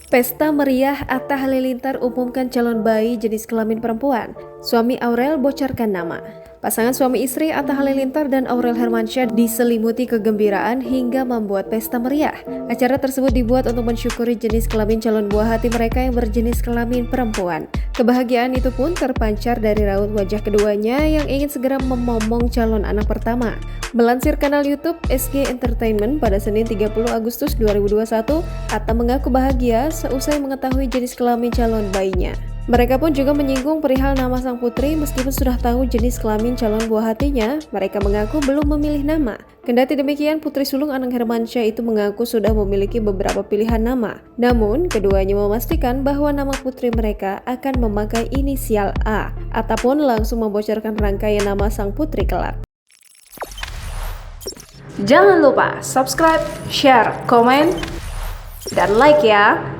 Pesta meriah, Atta Halilintar umumkan calon bayi jenis kelamin perempuan. Suami Aurel bocorkan nama. Pasangan suami istri Atta Halilintar dan Aurel Hermansyah diselimuti kegembiraan hingga membuat pesta meriah. Acara tersebut dibuat untuk mensyukuri jenis kelamin calon buah hati mereka yang berjenis kelamin perempuan. Kebahagiaan itu pun terpancar dari raut wajah keduanya yang ingin segera memomong calon anak pertama. Melansir kanal YouTube SG Entertainment pada Senin 30 Agustus 2021, Atta mengaku bahagia seusai mengetahui jenis kelamin calon bayinya. Mereka pun juga menyinggung perihal nama sang putri meskipun sudah tahu jenis kelamin calon buah hatinya, mereka mengaku belum memilih nama. Kendati demikian, putri sulung Anang Hermansyah itu mengaku sudah memiliki beberapa pilihan nama. Namun, keduanya memastikan bahwa nama putri mereka akan memakai inisial A. Atta pun langsung membocorkan rangkaian nama sang putri kelak. Jangan lupa subscribe, share, komen, dan like ya!